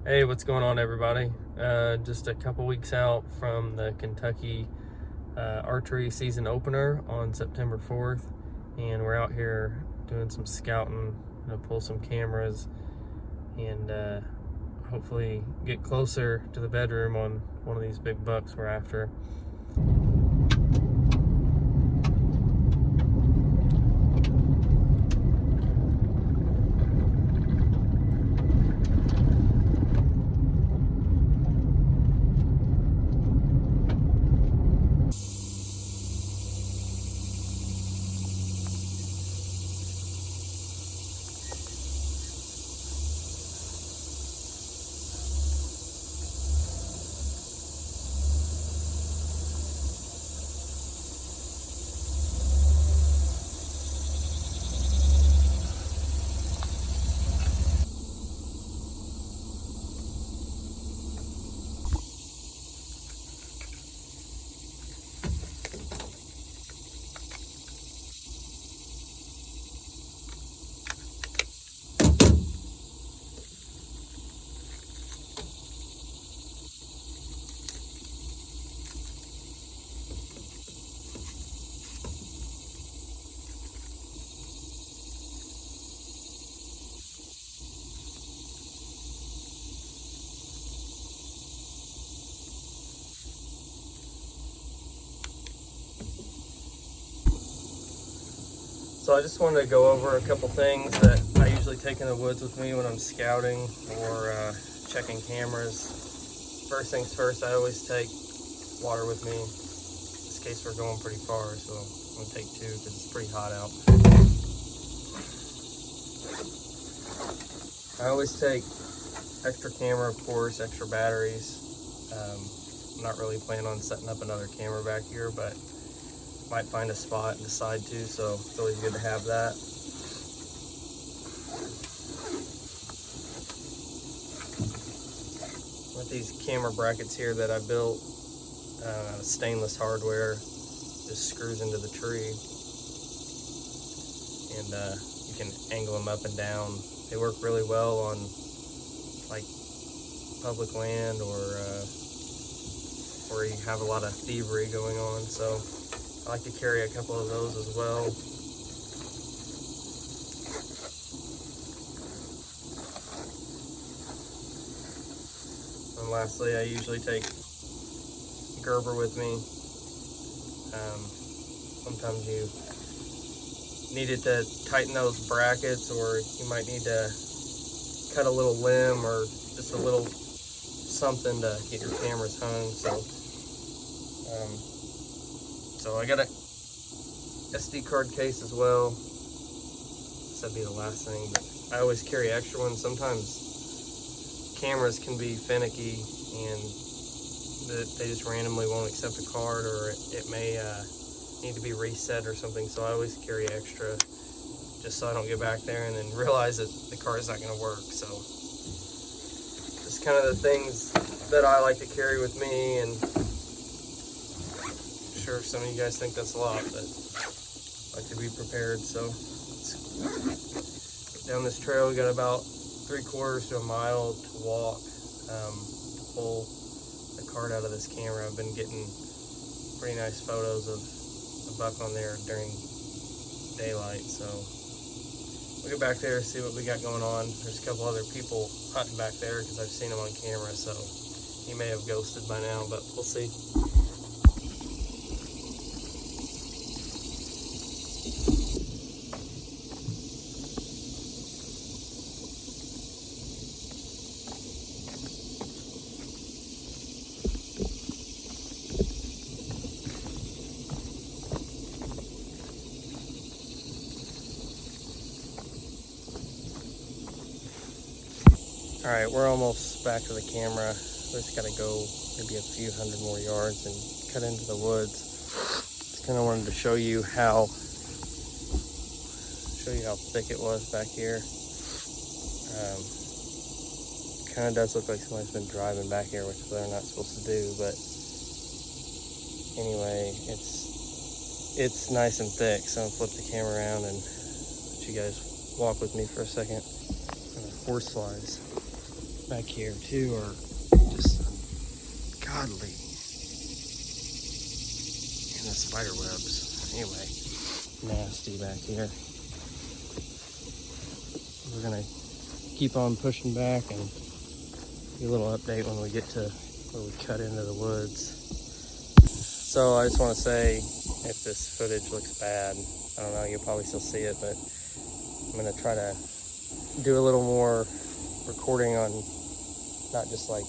Hey, what's going on, everybody? Just a couple weeks out from the Kentucky archery season opener on September 4th, and we're out here doing some scouting. Gonna pull some cameras and hopefully get closer to the bedroom on one of these big bucks we're after. So I just wanted to go over a couple things that I usually take in the woods with me when I'm scouting or checking cameras. First things first, I always take water with me. In this case, we're going pretty far, so I'm gonna take 2 because it's pretty hot out. I always take extra camera, of course, extra batteries. I'm not really planning on setting up another camera back here, but might find a spot and decide to, so it's always good to have that. With these camera brackets here that I built out of stainless hardware, just screws into the tree, and you can angle them up and down. They work really well on like public land or where you have a lot of thievery going on, so I like to carry a couple of those as well. And lastly, I usually take Gerber with me. Sometimes you need it to tighten those brackets, or you might need to cut a little limb or just a little something to get your cameras hung. So I got a SD card case as well. That'd be the last thing, but I always carry extra ones. Sometimes cameras can be finicky and they just randomly won't accept a card, or it may need to be reset or something. So I always carry extra just so I don't get back there and then realize that the card is not going to work. So just kind of the things that I like to carry with me, and sure some of you guys think that's a lot, but I like to be prepared. So let's get down this trail. We got about 3/4 to a mile to walk. Pull the card out of this camera. I've been getting pretty nice photos of the buck on there during daylight, so we'll get back there and see what we got going on. There's a couple other people hunting back there because I've seen them on camera, so he may have ghosted by now, but we'll see. All right, we're almost back to the camera. We just gotta go maybe a few hundred more yards and cut into the woods. Just kind of wanted to show you how thick it was back here. Kind of does look like somebody's been driving back here, which they're not supposed to do, but anyway, it's nice and thick. So I'm gonna flip the camera around and let you guys walk with me for a second. Horse flies. back here too are just godly. And the spider webs. Anyway, nasty back here. We're gonna keep on pushing back and give a little update when we get to where we cut into the woods. So I just want to say, if this footage looks bad, I don't know, you'll probably still see it, but I'm gonna try to do a little more recording on not just like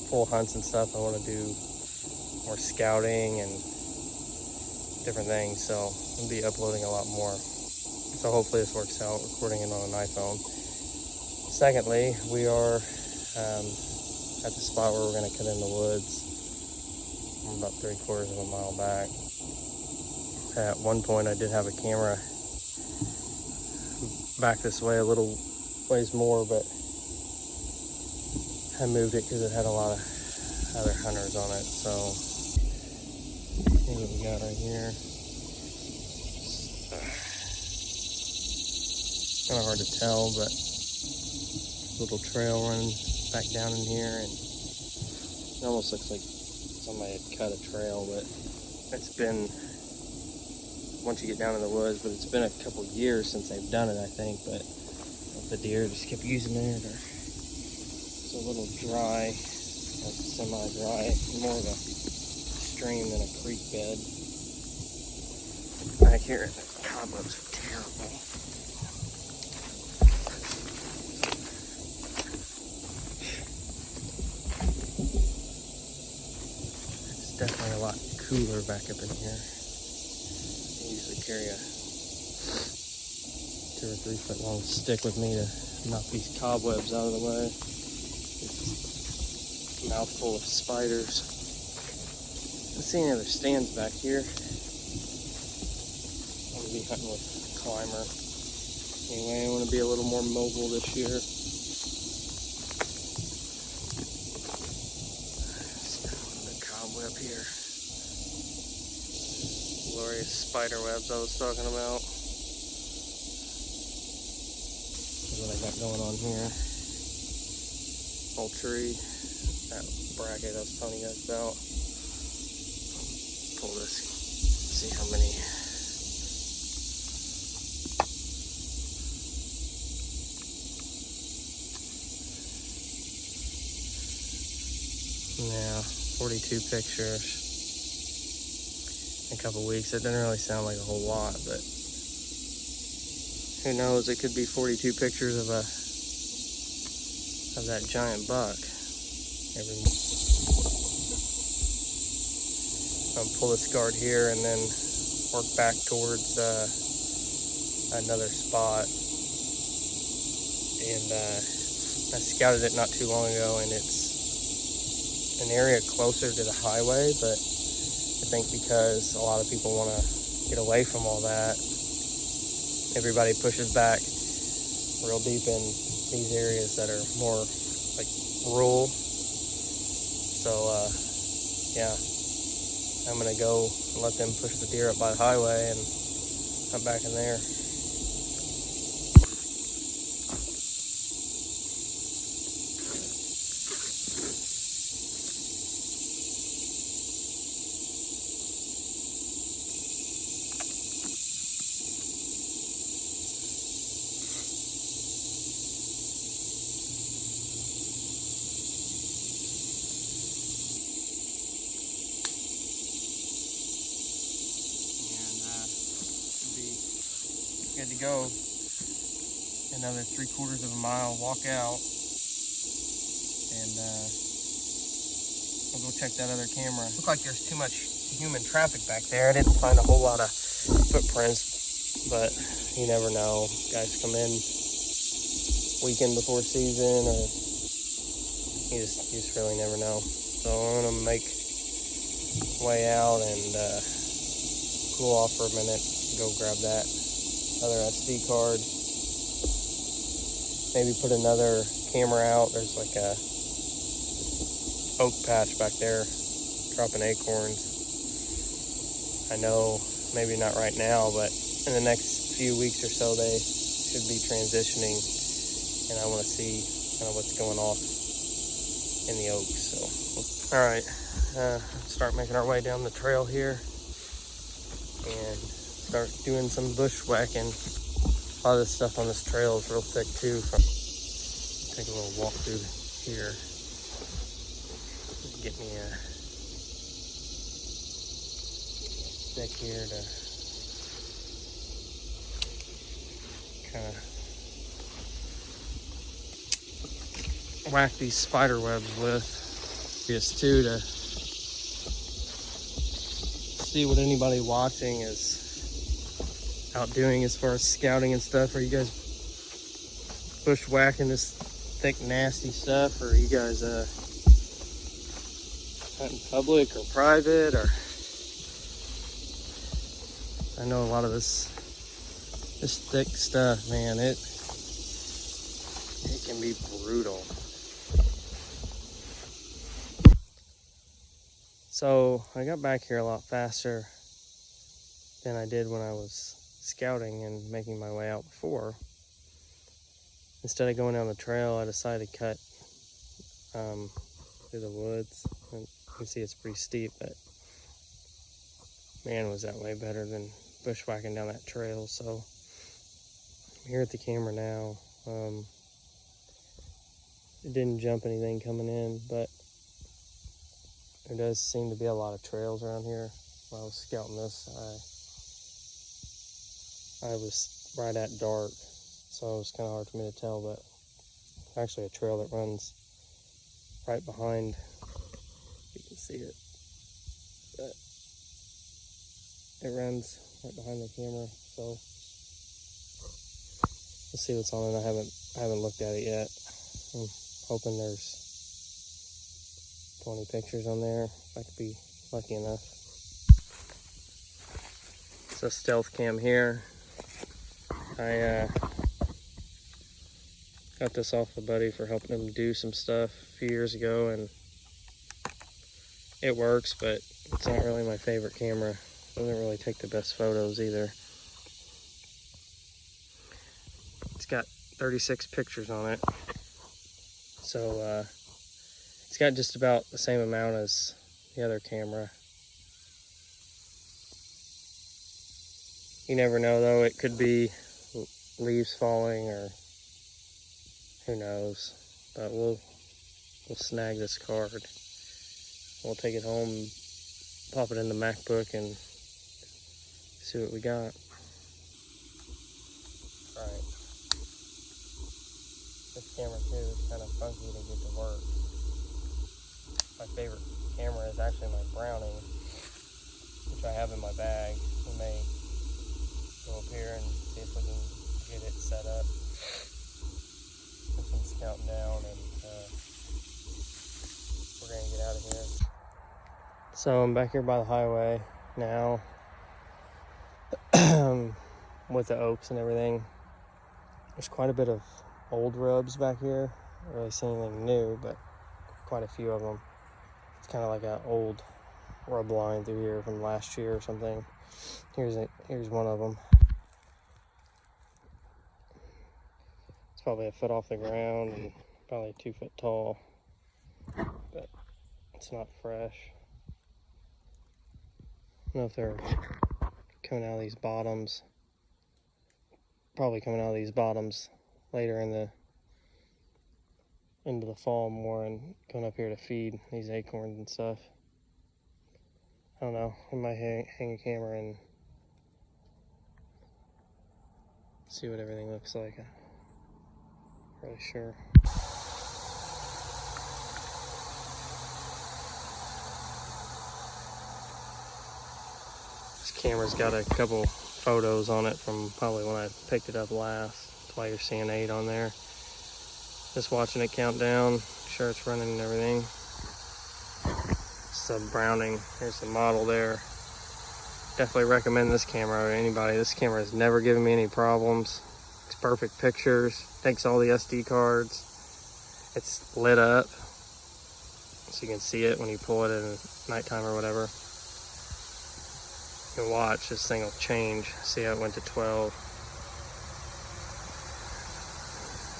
full hunts and stuff. I want to do more scouting and different things, so I'll be uploading a lot more. So hopefully this works out, recording it on an iPhone. Secondly, we are at the spot where we're going to cut in the woods. I'm about 3/4 of a mile back. At one point I did have a camera back this way a little ways more, but I moved it because it had a lot of other hunters on it. So here's what we got right here. Kind of hard to tell, but little trail running back down in here, and it almost looks like somebody had cut a trail, but it's been, once you get down in the woods, but it's been a couple years since they've done it, I think, but the deer just kept using it, or it's a little dry, like semi-dry, more of a stream than a creek bed. Back here, the cobwebs are terrible. It's definitely a lot cooler back up in here. I usually carry a 2 or 3 foot long stick with me to knock these cobwebs out of the way. It's a mouthful of spiders. I don't see any other stands back here. I'm gonna be hunting with a climber. Anyway, I want to be a little more mobile this year. The cobweb here. Glorious spider webs I was talking about. What I got going on here. Poultry, that bracket I was telling you guys about. Pull this, see how many. Yeah, 42 pictures in a couple weeks. It doesn't really sound like a whole lot, but who knows, it could be 42 pictures of that giant buck every month. I'll pull this guard here and then work back towards another spot. And I scouted it not too long ago, and it's an area closer to the highway, but I think because a lot of people want to get away from all that, everybody pushes back real deep in these areas that are more like rural. So yeah, I'm gonna go and let them push the deer up by the highway and hunt back in there. Good to go. Another 3/4 of a mile, walk out, and I'll go check that other camera. Looks like there's too much human traffic back there. I didn't find a whole lot of footprints, but you never know. Guys come in weekend before season, or you just really never know. So I'm gonna make way out and cool off for a minute, go grab that other SD card, maybe put another camera out. There's like a oak patch back there dropping acorns. I know maybe not right now, but in the next few weeks or so they should be transitioning, and I want to see kind of what's going off in the oaks. So, all right, start making our way down the trail here and start doing some bushwhacking. A lot of this stuff on this trail is real thick too. Take a little walk through here. Get me a stick here to kind of whack these spider webs with, just too, to see what anybody watching is out doing as far as scouting and stuff. Are you guys bushwhacking this thick nasty stuff, or are you guys hunting public or private? Or I know a lot of this thick stuff, man, it can be brutal. So I got back here a lot faster than I did when I was scouting and making my way out before. Instead of going down the trail, I decided to cut through the woods. And you can see it's pretty steep, but man, was that way better than bushwhacking down that trail. So I'm here at the camera now. It didn't jump anything coming in, but there does seem to be a lot of trails around here. When I was scouting this, I was right at dark, so it was kind of hard for me to tell, but actually a trail that runs right behind, you can see it, but it runs right behind the camera. So let's see what's on it. I haven't looked at it yet. I'm hoping there's 20 pictures on there, if I could be lucky enough. It's a stealth cam here. I got this off a buddy for helping him do some stuff a few years ago, and it works, but it's not really my favorite camera. It doesn't really take the best photos either. It's got 36 pictures on it, so it's got just about the same amount as the other camera. You never know though, it could be leaves falling or who knows, but we'll snag this card. We'll take it home, pop it in the MacBook, and see what we got. Alright. This camera too is kind of funky to get to work. My favorite camera is actually my Browning, which I have in my bag. We may go up here and see if we can get it set up. Put some scouting down, and we're gonna get out of here. So I'm back here by the highway now with the oaks and everything. There's quite a bit of old rubs back here. I don't really see anything new, but quite a few of them. It's kind of like an old rub line through here from last year or something. Here's one of them. It's probably a foot off the ground and probably 2 foot tall, but it's not fresh. I don't know if they're coming out of these bottoms. Probably coming out of these bottoms later into the fall more, and coming up here to feed these acorns and stuff. I don't know. I might hang a camera and see what everything looks like. I'm not really sure. This camera's got a couple photos on it from probably when I picked it up last. That's why you're seeing 8 on there. Just watching it count down, sure it's running and everything. It's a Browning. Here's the model there. Definitely recommend this camera to anybody. This camera has never given me any problems. It's perfect pictures. Takes all the SD cards. It's lit up, so you can see it when you pull it at nighttime or whatever. You can watch, this thing will change. See how it went to 12.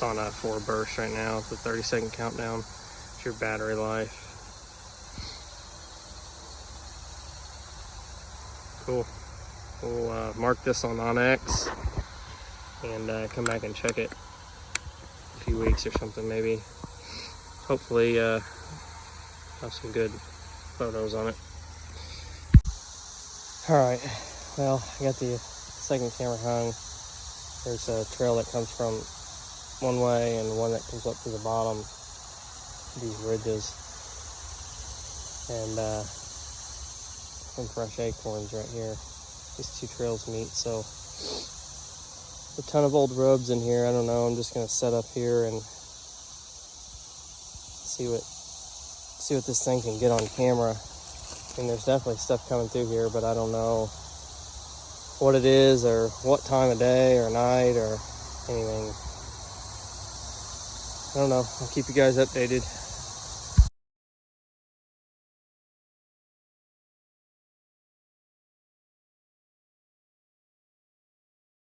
It's on a 4 burst right now. It's a 30-second countdown. It's your battery life. Cool. We'll mark this on OnX and come back and check it in a few weeks or something maybe. Hopefully have some good photos on it. Alright, well, I got the second camera hung. There's a trail that comes from one way and one that comes up to the bottom, these ridges. And some fresh acorns right here. These two trails meet, so a ton of old rubs in here. I don't know, I'm just gonna set up here and see what this thing can get on camera. I mean, there's definitely stuff coming through here, but I don't know what it is or what time of day or night or anything. I don't know. I'll keep you guys updated.